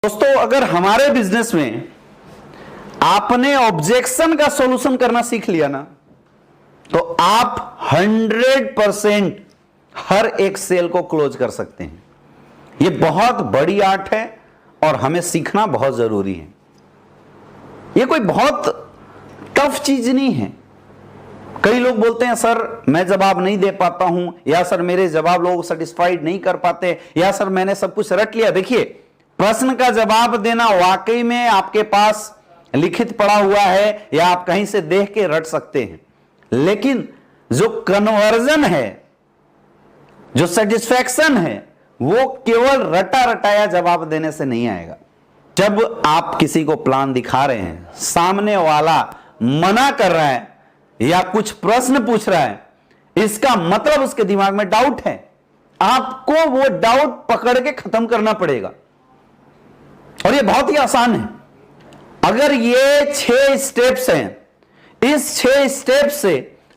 दोस्तों, अगर हमारे बिजनेस में आपने ऑब्जेक्शन का सॉल्यूशन करना सीख लिया ना, तो आप 100% हर एक सेल को क्लोज कर सकते हैं। यह बहुत बड़ी आर्ट है और हमें सीखना बहुत जरूरी है। यह कोई बहुत टफ चीज नहीं है। कई लोग बोलते हैं सर मैं जवाब नहीं दे पाता हूं, या सर मेरे जवाब लोग सेटिस्फाइड नहीं कर पाते, या सर मैंने सब कुछ रट लिया। देखिए, प्रश्न का जवाब देना वाकई में आपके पास लिखित पड़ा हुआ है या आप कहीं से देख के रट सकते हैं, लेकिन जो कन्वर्जन है, जो सेटिस्फैक्शन है, वो केवल रटा रटाया जवाब देने से नहीं आएगा। जब आप किसी को प्लान दिखा रहे हैं, सामने वाला मना कर रहा है या कुछ प्रश्न पूछ रहा है, इसका मतलब उसके दिमाग में डाउट है। आपको वो डाउट पकड़ के खत्म करना पड़ेगा, और ये बहुत ही आसान है। अगर ये 6 स्टेप्स हैं, इस 6 स्टेप से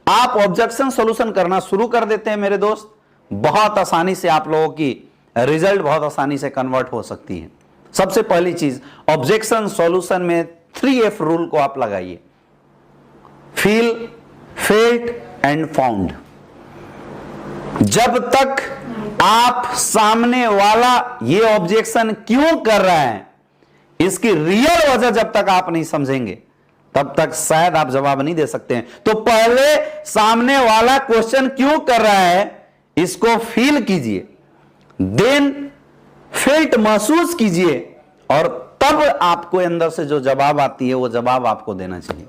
आप ऑब्जेक्शन सॉल्यूशन करना शुरू कर देते हैं मेरे दोस्त, बहुत आसानी से आप लोगों की रिजल्ट बहुत आसानी से कन्वर्ट हो सकती है। सबसे पहली चीज, ऑब्जेक्शन सॉल्यूशन में 3F रूल को आप लगाइए। Feel, felt and found. जब तक आप सामने वाला ये ऑब्जेक्शन क्यों कर रहा है, इसकी रियल वजह जब तक आप नहीं समझेंगे, तब तक शायद आप जवाब नहीं दे सकते हैं। तो पहले सामने वाला क्वेश्चन क्यों कर रहा है, इसको फील कीजिए, देन फेल्ट महसूस कीजिए, और तब आपको अंदर से जो जवाब आती है वो जवाब आपको देना चाहिए।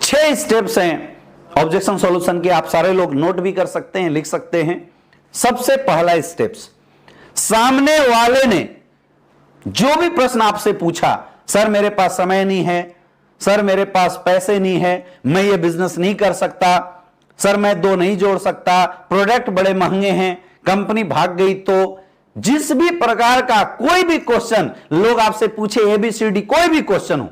6 स्टेप्स हैं ऑब्जेक्शन सॉल्यूशन के, आप सारे लोग नोट भी कर सकते हैं, लिख सकते हैं। सबसे पहला स्टेप्स, सामने वाले ने जो भी प्रश्न आपसे पूछा, सर मेरे पास समय नहीं है, सर मेरे पास पैसे नहीं है, मैं ये बिजनेस नहीं कर सकता, सर मैं 2 नहीं जोड़ सकता, प्रोडक्ट बड़े महंगे हैं, कंपनी भाग गई, तो जिस भी प्रकार का कोई भी क्वेश्चन लोग आपसे पूछे, ABCD कोई भी क्वेश्चन हो,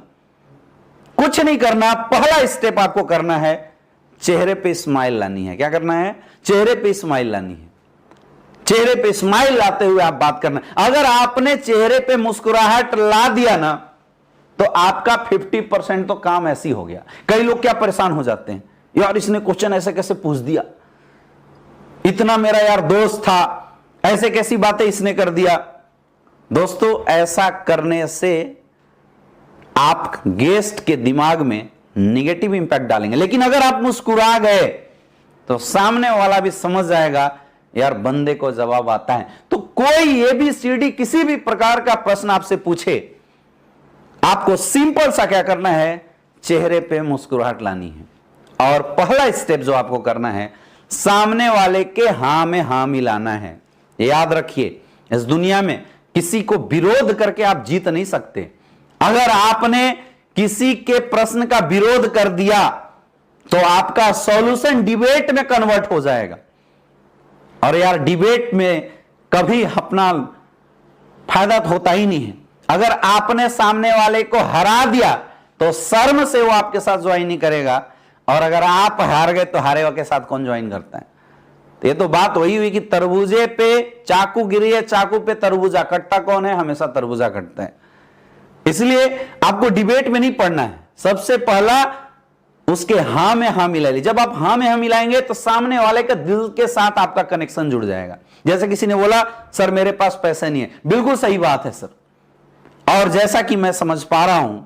कुछ नहीं करना। पहला स्टेप आपको करना है, चेहरे पे स्माइल लानी है। क्या करना है? चेहरे पे स्माइल लानी है। चेहरे पे स्माइल लाते हुए आप बात करना। अगर आपने चेहरे पे मुस्कुराहट ला दिया ना, तो आपका 50% तो काम ऐसी हो गया। कई लोग क्या परेशान हो जाते हैं, यार इसने क्वेश्चन ऐसे कैसे पूछ दिया, इतना मेरा यार दोस्त था, ऐसे कैसी बातें इसने कर दिया। दोस्तों, ऐसा करने से आप गेस्ट के दिमाग में नेगेटिव इंपैक्ट डालेंगे। लेकिन अगर आप मुस्कुरा गए तो सामने वाला भी समझ जाएगा यार बंदे को जवाब आता है। तो कोई ABCD किसी भी प्रकार का प्रश्न आपसे पूछे, आपको सिंपल सा क्या करना है, चेहरे पे मुस्कुराहट लानी है। और पहला स्टेप जो आपको करना है, सामने वाले के हां में हां मिलाना है। याद रखिए, इस दुनिया में किसी को विरोध करके आप जीत नहीं सकते। अगर आपने किसी के प्रश्न का विरोध कर दिया तो आपका सॉल्यूशन डिबेट में कन्वर्ट हो जाएगा, और यार डिबेट में कभी अपना फायदा होता ही नहीं है। अगर आपने सामने वाले को हरा दिया तो शर्म से वो आपके साथ ज्वाइन नहीं करेगा, और अगर आप हार गए तो हारे के साथ कौन ज्वाइन करता है। तो ये तो बात वही हुई कि तरबूजे पे चाकू गिरी है, चाकू पे तरबूजा, कटता कौन है? हमेशा तरबूजा कटता है। इसलिए आपको डिबेट में नहीं पढ़ना है। सबसे पहला उसके हां में हां मिला ली। जब आप हां में हां मिलाएंगे तो सामने वाले का दिल के साथ आपका कनेक्शन जुड़ जाएगा। जैसे किसी ने बोला सर मेरे पास पैसे नहीं है, बिल्कुल सही बात है सर, और जैसा कि मैं समझ पा रहा हूं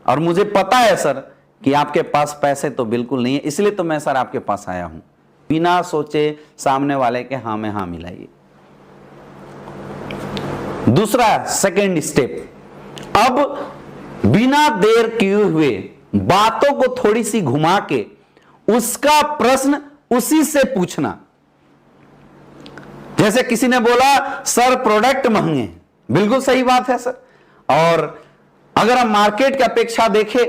और मुझे पता है सर कि आपके पास पैसे तो बिल्कुल नहीं है, इसलिए तो मैं सर आपके पास आया हूं। बिना सोचे सामने वाले के हां में हां मिलाइए। दूसरा, सेकेंड स्टेप, अब बिना देर किए हुए बातों को थोड़ी सी घुमा के उसका प्रश्न उसी से पूछना। जैसे किसी ने बोला सर प्रोडक्ट महंगे हैं, बिल्कुल सही बात है सर, और अगर हम मार्केट की अपेक्षा देखें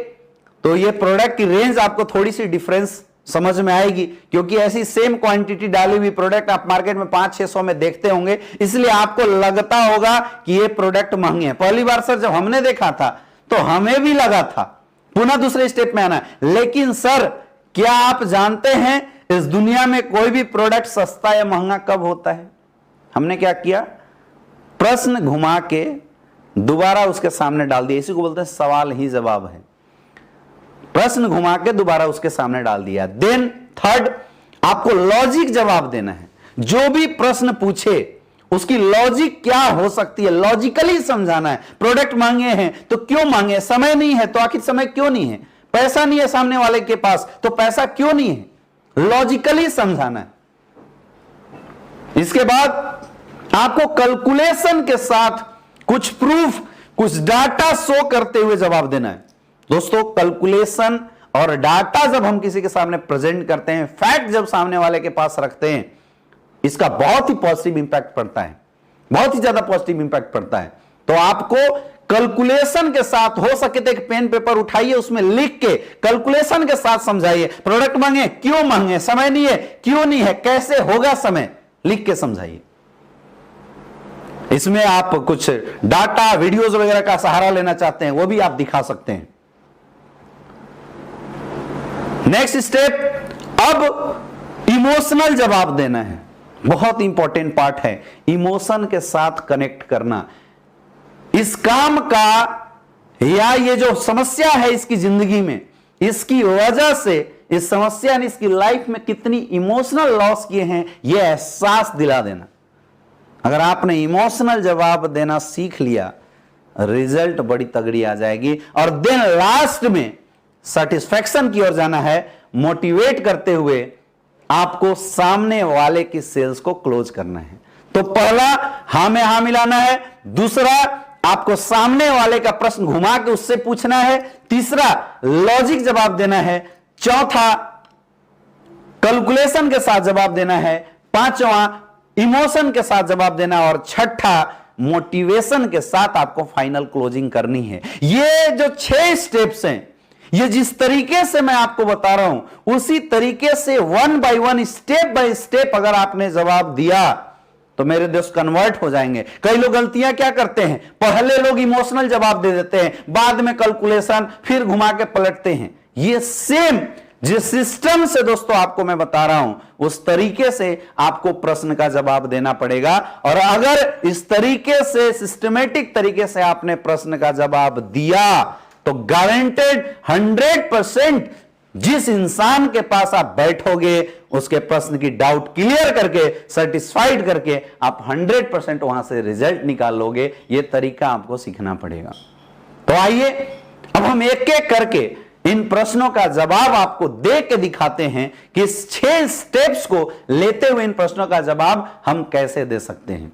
तो ये प्रोडक्ट की रेंज आपको थोड़ी सी डिफरेंस समझ में आएगी, क्योंकि ऐसी सेम क्वांटिटी डाली हुई प्रोडक्ट आप मार्केट में 500-600 में देखते होंगे, इसलिए आपको लगता होगा कि ये प्रोडक्ट महंगे हैं। पहली बार सर जब हमने देखा था तो हमें भी लगा था। पुनः दूसरे स्टेप में आना, लेकिन सर क्या आप जानते हैं इस दुनिया में कोई भी प्रोडक्ट सस्ता या महंगा कब होता है? हमने क्या किया, प्रश्न घुमा के दोबारा उसके सामने डाल दिया, इसी को बोलते हैं सवाल ही जवाब है। प्रश्न घुमा के दोबारा उसके सामने डाल दिया। देन थर्ड, आपको लॉजिक जवाब देना है। जो भी प्रश्न पूछे उसकी लॉजिक क्या हो सकती है, लॉजिकली समझाना है। प्रोडक्ट मांगे हैं तो क्यों मांगे, समय नहीं है तो आखिर समय क्यों नहीं है, पैसा नहीं है सामने वाले के पास तो पैसा क्यों नहीं है, लॉजिकली समझाना है। इसके बाद आपको कैलकुलेशन के साथ कुछ प्रूफ, कुछ डाटा शो करते हुए जवाब देना है। दोस्तों, कैलकुलेशन और डाटा जब हम किसी के सामने प्रेजेंट करते हैं, फैक्ट जब सामने वाले के पास रखते हैं, इसका बहुत ही पॉजिटिव इंपैक्ट पड़ता है, बहुत ही ज्यादा पॉजिटिव इंपैक्ट पड़ता है। तो आपको कैलकुलेशन के साथ, हो सके तो एक पेन पेपर उठाइए, उसमें लिख के कैलकुलेशन के साथ समझाइए। प्रोडक्ट मांगे, क्यों मांगे, समय नहीं है, क्यों नहीं है, कैसे होगा समय, लिख के समझाइए। इसमें आप कुछ डाटा, वीडियोस वगैरह का सहारा लेना चाहते हैं, वो भी आप दिखा सकते हैं। नेक्स्ट स्टेप, अब इमोशनल जवाब देना है। बहुत इंपॉर्टेंट पार्ट है, इमोशन के साथ कनेक्ट करना। इस काम का या ये जो समस्या है इसकी जिंदगी में, इसकी वजह से इस समस्या ने इसकी लाइफ में कितनी इमोशनल लॉस किए हैं, यह एहसास दिला देना। अगर आपने इमोशनल जवाब देना सीख लिया, रिजल्ट बड़ी तगड़ी आ जाएगी। और देन लास्ट में सेटिस्फैक्शन की ओर जाना है, मोटिवेट करते हुए आपको सामने वाले की सेल्स को क्लोज करना है। तो पहला, हां में हां मिलाना है। दूसरा, आपको सामने वाले का प्रश्न घुमा के उससे पूछना है। तीसरा, लॉजिक जवाब देना है। चौथा, कैलकुलेशन के साथ जवाब देना है। पांचवा, इमोशन के साथ जवाब देना। और छठा, मोटिवेशन के साथ आपको फाइनल क्लोजिंग करनी है। ये जो 6 स्टेप्स हैं, ये जिस तरीके से मैं आपको बता रहा हूं, उसी तरीके से 1 बाय 1, स्टेप बाय स्टेप अगर आपने जवाब दिया तो मेरे दोस्त कन्वर्ट हो जाएंगे। कई लोग गलतियां क्या करते हैं, पहले लोग इमोशनल जवाब दे देते हैं, बाद में कैलकुलेशन, फिर घुमा के पलटते हैं। ये सेम जिस सिस्टम से दोस्तों आपको मैं बता रहा हूं, उस तरीके से आपको प्रश्न का जवाब देना पड़ेगा। और अगर इस तरीके से, सिस्टमेटिक तरीके से आपने प्रश्न का जवाब दिया तो गारंटेड 100% जिस इंसान के पास आप बैठोगे उसके प्रश्न की डाउट क्लियर करके, सेटिस्फाइड करके आप 100% वहां से रिजल्ट निकाल लोगे। यह तरीका आपको सीखना पड़ेगा। तो आइए अब हम एक एक करके इन प्रश्नों का जवाब आपको दे के दिखाते हैं कि इस 6 स्टेप्स को लेते हुए इन प्रश्नों का जवाब हम कैसे दे सकते हैं।